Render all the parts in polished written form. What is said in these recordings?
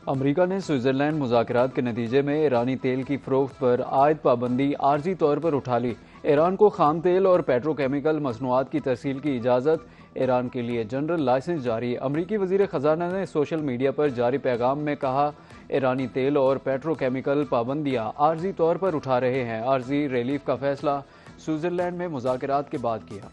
अमरीका ने स्विट्जरलैंड मुज़ाकरात के नतीजे में ईरानी तेल की फ़रोख्त पर आयद पाबंदी आर्जी तौर पर उठा ली। ईरान को खाम तेल और पेट्रोकेमिकल मसनूआत की तरसील की इजाज़त, ईरान के लिए जनरल लाइसेंस जारी। अमरीकी वज़ीर ख़जाना ने सोशल मीडिया पर जारी पैगाम में कहा, ईरानी तेल और पेट्रोकेमिकल पाबंदियाँ आर्जी तौर पर उठा रहे हैं। आर्जी रिलीफ का फैसला स्विट्जरलैंड में मुज़ाकरात के बाद किया।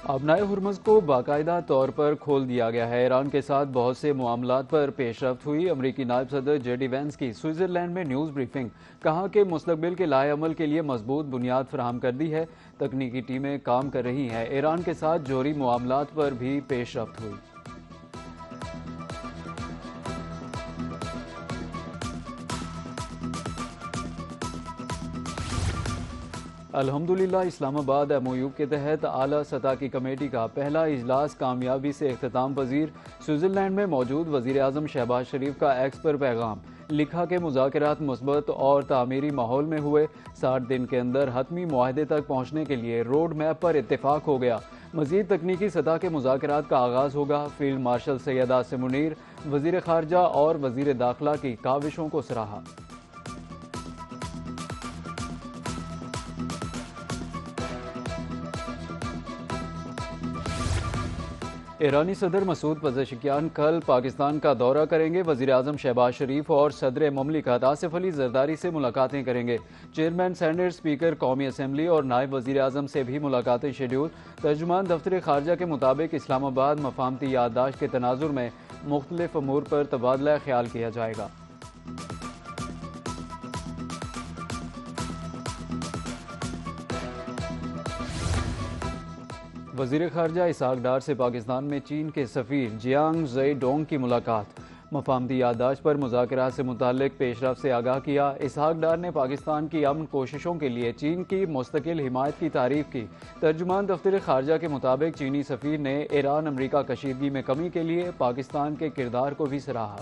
अपनाए हुर्मुज़ को बाकायदा तौर पर खोल दिया गया है। ईरान के साथ बहुत से मामलात पर पेशरफ्त हुई। अमरीकी नायब सदर जेडी वेंस की स्विट्जरलैंड में न्यूज़ ब्रीफिंग, कहा कि मुस्तकबिल के लाए अमल के लिए मजबूत बुनियाद फराहम कर दी है। तकनीकी टीमें काम कर रही हैं। ईरान के साथ जोहरी मामलात पर भी पेशरफ्त हुई। अल्हम्दुलिल्लाह इस्लामाबाद MOU के तहत आला सतह की कमेटी का पहला इजलास कामयाबी से इख्तिताम पजीर। स्विट्जरलैंड में मौजूद वज़ीर आज़म शहबाज शरीफ का एक्स पर पैगाम, लिखा कि मुज़ाकरात मुस्बत और तामीरी माहौल में हुए। 60 दिन के अंदर हतमी मुआहदे तक पहुँचने के लिए रोड मैप पर इत्तेफाक हो गया। मज़ीद तकनीकी सतह के मुज़ाकरात का आगाज़ होगा। फील्ड मार्शल सैयद आसिम मुनीर वज़ीर ख़ारजा और वज़ीर दाखिला की काविशों को सराहा। ईरानी सदर मसूद पज़ेशिकियान कल पाकिस्तान का दौरा करेंगे। वज़ीर आज़म शहबाज शरीफ और सदर ममलिकत आसिफ अली ज़रदारी से मुलाकातें करेंगे। चेयरमैन सेनेट, स्पीकर कौमी असम्बली और नायब वज़ीर आज़म से भी मुलाकातें शेड्यूल। तर्जुमान दफ्तर ख़ारजा के मुताबिक इस्लामाबाद मफाहमती याददाश्त के तनाजुर में मुख्तलिफ अमूर पर तबादला ख्याल किया जाएगा। वज़ीर ख़ारजा इसहाक डार से पाकिस्तान में चीन के सफ़ीर जियांग ज़ेडोंग की मुलाकात, मफाहमती याददाश्त पर मुज़ाकरात से मुताल्लिक़ पेशरफ्त से आगाह किया। इसहाक डार ने पाकिस्तान की अमन कोशिशों के लिए चीन की मुस्तकिल हिमायत की तारीफ़ की। तर्जुमान दफ्तर ख़ारजा के मुताबिक चीनी सफ़ीर ने ईरान अमरीका कशीदगी में कमी के लिए पाकिस्तान के किरदार को भी सराहा।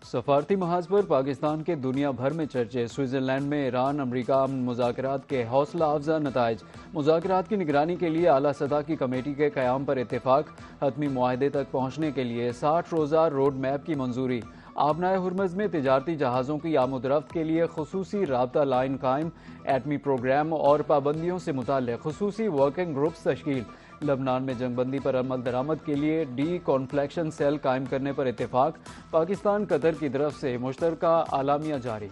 सफारती महाज पर पाकिस्तान के दुनिया भर में चर्चे। स्विट्जरलैंड में ईरान अमरीका मुज़ाकरात के हौसला अफजा नताइज। मुज़ाकरात की निगरानी के लिए आला सतह की कमेटी के क़याम पर इत्तेफाक। हतमी मुआहदे तक पहुँचने के लिए 60 रोज़ा रोड मैप की मंजूरी। आबनाए हुर्मुज़ में तिजारती जहाज़ों की आमद-रफ्त के लिए खुसूसी राब्ता लाइन कायम। एटमी प्रोग्राम और पाबंदियों से मुताल्लिक़ खुसूसी वर्किंग ग्रुप्स तश्कील। लबनान में जंगबंदी पर अमल दरामद के लिए डी कॉन्फ्लेक्शन सेल कायम करने पर इत्तेफाक। पाकिस्तान कतर की तरफ से मुश्तरका आलामिया जारी।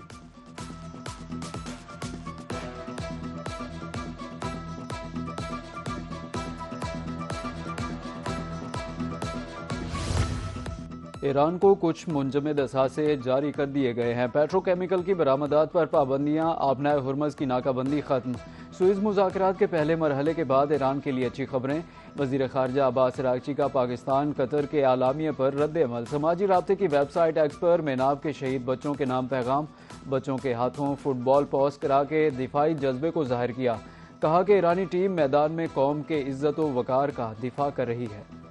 ईरान को कुछ मुंजमद असासे जारी कर दिए गए हैं। पेट्रोकेमिकल की बरामदात पर पाबंदियां, आबनाए हुर्मुज़ की नाकाबंदी खत्म। स्विस मुज़ाकरात के पहले मरहले के बाद ईरान के लिए अच्छी खबरें। वज़ीर ख़ारजा अब्बास अराग़ची का पाकिस्तान कतर के आलामिया पर रद्द अमल। समाजी राब्ते की वेबसाइट एक्स पर मेनाब के शहीद बच्चों के नाम पैगाम। बच्चों के हाथों फुटबॉल पॉज करा के दिफाई जज्बे को जाहिर किया। कहा कि ईरानी टीम मैदान में कौम के इज्जत व वक़ार का दिफा कर रही है।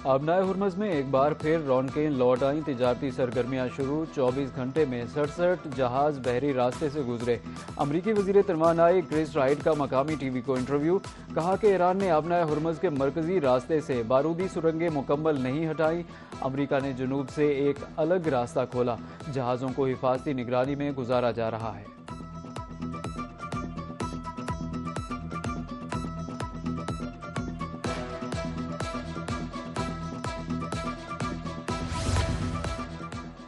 आबनाए हुर्मुज़ में एक बार फिर रौनकें लौट आईं। तिजारती सरगर्मियां शुरू। 24 घंटे में 67 जहाज बहरी रास्ते से गुजरे। अमरीकी वज़ीर तर्जुमानाई क्रिस राइट का मकामी TV को इंटरव्यू, कहा कि ईरान ने आबनाए हुर्मुज़ के मरकजी रास्ते से बारूदी सुरंगें मुकम्मल नहीं हटाई। अमरीका ने जनूब से एक अलग रास्ता खोला। जहाज़ों को हिफाजती निगरानी में गुजारा जा रहा है।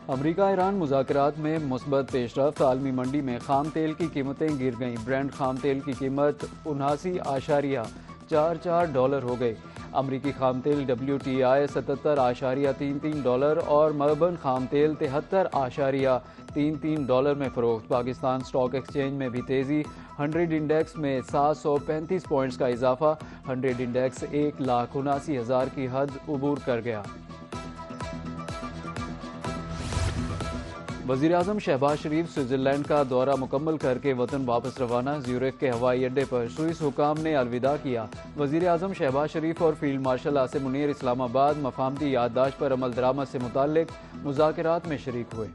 अमरीका ईरान मुज़ाकरात में मुस्बत पेशरफ्त। आलमी मंडी में खाम तेल की कीमतें गिर गईं। ब्रेंट खाम तेल की कीमत $79.44 हो गई। अमरीकी खाम तेल WTI $77.33 और मर्बन खाम तेल $73.33 में फ़रोख्त। पाकिस्तान स्टॉक एक्सचेंज में भी तेज़ी। 100 इंडेक्स में 735 पॉइंट्स का इजाफा। 100 इंडेक्स 1,79,000 की हद उबूर कर गया। वज़ीर आज़म शहबाज शरीफ स्विट्ज़रलैंड का दौरा मुकम्मल करके वतन वापस रवाना। ज़्यूरिख के हवाई अड्डे पर स्विस हुकाम ने अलविदा किया। वज़ीर आज़म शहबाज शरीफ और फील्ड मार्शल आसिम मुनीर इस्लामाबाद मफामती याददाश्त पर अमल दरामद से मुताल्लिक मुज़ाकरात में शरीक हुए।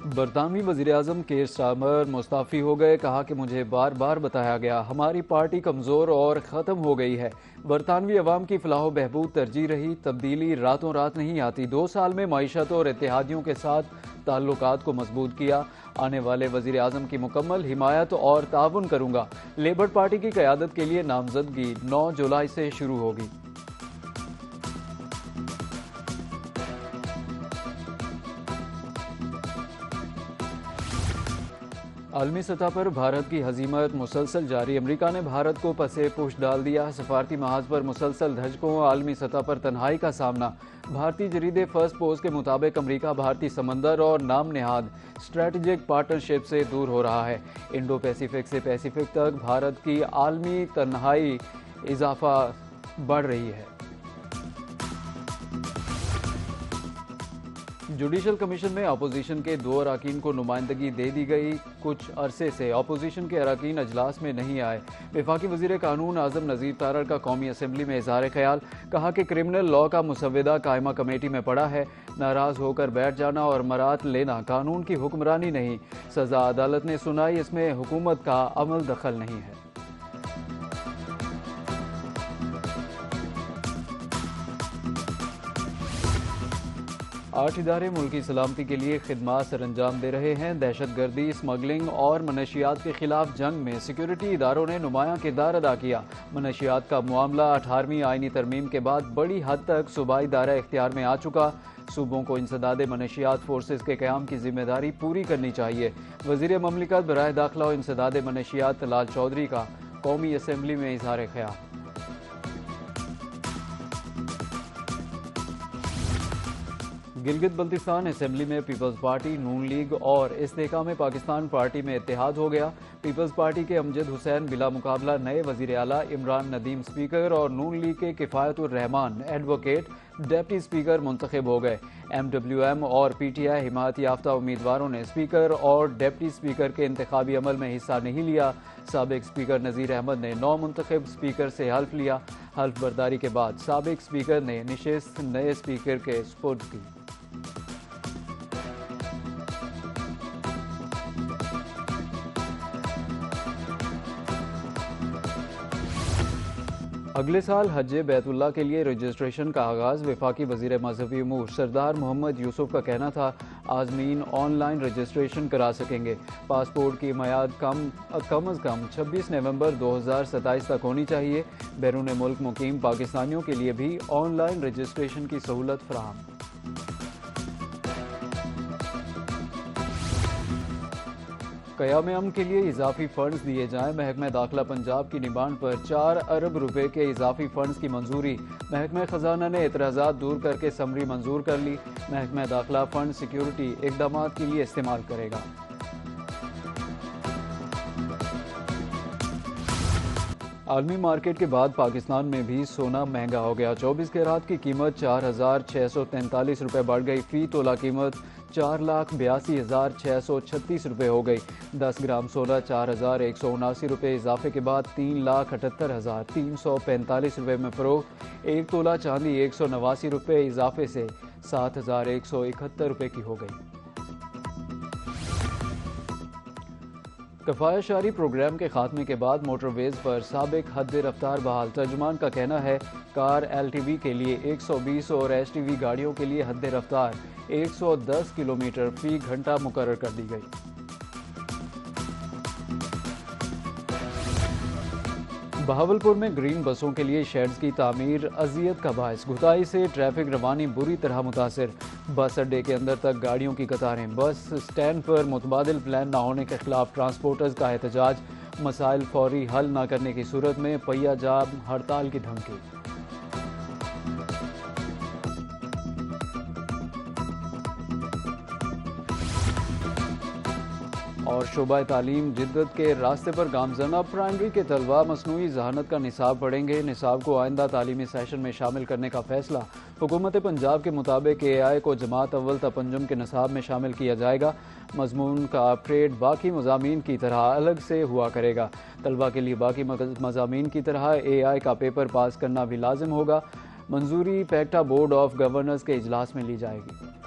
बरतानवी वज़ीर-ए-आज़म केर स्टारमर मुस्तफ़ी हो गए। कहा कि मुझे बार बार बताया गया हमारी पार्टी कमज़ोर और ख़त्म हो गई है। बरतानवी अवाम की फलाह बहबूद तरजीह रही, तब्दीली रातों रात नहीं आती। 2 साल में मईशत और इत्तेहादियों के साथ ताल्लुकात को मजबूत किया। आने वाले वज़ीर-ए-आज़म की मुकम्मल हिमायत और ताउन करूँगा। लेबर पार्टी की क़यादत के लिए नामजदगी 9 जुलाई से शुरू होगी। आलमी सतह पर भारत की हजीमत मुसलसल जारी। अमरीका ने भारत को पसे पुश डाल दिया। सफारती महाज पर मुसलसल धचकों, आलमी सतह पर तन्हाई का सामना। भारतीय जरीदे फर्स्ट पोस्ट के मुताबिक अमरीका भारतीय समंदर और नाम नेहाद स्ट्रेटेजिक पार्टनरशिप से दूर हो रहा है। इंडो पैसिफिक से पैसिफिक तक भारत की आलमी तन्हाई इजाफा बढ़ रही है। जुडिशल कमीशन में अपोजिशन के 2 अरकान को नुमाइंदगी दे दी गई। कुछ अरसे से अपोजिशन के अरकान अजलास में नहीं आए। वफाकी वज़ीर कानून आज़म नज़ीर तारड़ का कौमी असम्बली में इज़हार ख्याल। कहा कि क्रिमिनल लॉ का मुसव्वदा कायमा कमेटी में पड़ा है। नाराज़ होकर बैठ जाना और मरात लेना कानून की हुक्मरानी नहीं। सज़ा अदालत ने सुनाई, इसमें हुकूमत का अमल दखल नहीं है। 8 इदारे मुल्की सलामती के लिए खिदमात सर अंजाम दे रहे हैं। दहशत गर्दी, स्मगलिंग और मनशियात के खिलाफ जंग में सिक्योरिटी इदारों ने नुमायां किरदार अदा किया। मनशियात का मामला 18वीं आईनी तरमीम के बाद बड़ी हद तक सूबाई दायरा इख्तियार में आ चुका। सूबों को इंसदादे मनशियात फोर्सेज के क़याम की जिम्मेदारी पूरी करनी चाहिए। वज़ीर ममलिकत बराह दाखिला और इंसदादे मनशियात तलाल चौधरी का कौमी असम्बली में इज़हार ख्याल। गिलगित बल्तिस्तान असम्बली में पीपल्स पार्टी, नून लीग और इस्तेहकाम पाकिस्तान पार्टी में इत्तेहाद हो गया। पीपल्स पार्टी के अमजद हुसैन बिला मुकाबला नए वज़ीर आला, इमरान नदीम स्पीकर और नून लीग के किफ़ायतुर रहमान एडवोकेट डिप्टी स्पीकर मुंतखब हो गए। MWM और PTI हिमायत याफ्ता उम्मीदवारों ने स्पीकर और डिप्टी स्पीकर के इंतखाबी अमल में हिस्सा नहीं लिया। साबिक स्पीकर नज़ीर अहमद ने नौ मुंतखब स्पीकर से हल्फ लिया। हल्फ बर्दारी के बाद साबिक स्पीकर ने निशिस्त नए स्पीकर के सुपुर्द की। अगले साल हज बैतुल्लाह के लिए रजिस्ट्रेशन का आगाज़। वफाकी वज़ीर मज़हबी उमूर सरदार मोहम्मद यूसुफ का कहना था आज़मीन ऑनलाइन रजिस्ट्रेशन करा सकेंगे। पासपोर्ट की मियाद कम अज़ कम 26 नवंबर 2027 तक होनी चाहिए। बैरून मुल्क मुकीम पाकिस्तानियों के लिए भी ऑनलाइन रजिस्ट्रेशन की सहूलत फराहम। क़याम अमन के लिए इजाफी फंड्स दिए जाएँ। महकमा दाखिला पंजाब की डिमांड पर 4 अरब रुपए के इजाफी फंड्स की मंजूरी। महकमा खजाना ने एतराज़ात दूर करके समरी मंजूर कर ली। महकमा दाखिला फंड सिक्योरिटी इकदाम के लिए इस्तेमाल करेगा। आलमी मार्केट के बाद पाकिस्तान में भी सोना महंगा हो गया। 24 कैरात की कीमत 4,643 रुपये बढ़ गई। फ़ी तोला कीमत 4,82,636 रुपये हो गई। 10 ग्राम सोना 4,179 रुपये इजाफे के बाद 3,78,345 रुपये में फ़रोख्त। 1 तोला चांदी 189 रुपये इजाफे से 7,171 रुपये की हो गई। कफ़ायतशारी प्रोग्राम के खात्मे के बाद मोटरवेज पर साबिक हद रफ्तार बहाल। तर्जुमान का कहना है कार LTV के लिए 120 और HTV गाड़ियों के लिए हद रफ्तार 110 किलोमीटर फी घंटा मुकर्रर कर दी गई। बहावलपुर में ग्रीन बसों के लिए शेड्स की तामीर अजियत का बायस। घुताई से ट्रैफिक रवानी बुरी तरह मुतासिर। बस अड्डे के अंदर तक गाड़ियों की कतारें। बस स्टैंड पर मुतबादिल प्लान न होने के खिलाफ ट्रांसपोर्टर्स का एहतजाज। मसाइल फौरी हल न करने की सूरत में पहिया जाम हड़ताल की धमकी। और शोबा तालीम जिद्दत के रास्ते पर गामजन। अब प्राइमरी के तलबा मसनूई जहानत का निसाब पढ़ेंगे। निसाब को आइंदा तालीमी सेशन में शामिल करने का फैसला। हुकूमत पंजाब के मुताबिक AI को जमात अव्वल तपंजुम के निसाब में शामिल किया जाएगा। मजमून का अपग्रेड बाकी मज़ामीन की तरह अलग से हुआ करेगा। तलबा के लिए बाकी मज़ामीन की तरह AI का पेपर पास करना भी लाजिम होगा। मंजूरी पैक्टा बोर्ड ऑफ गवर्नर्स के इजलास में ली जाएगी।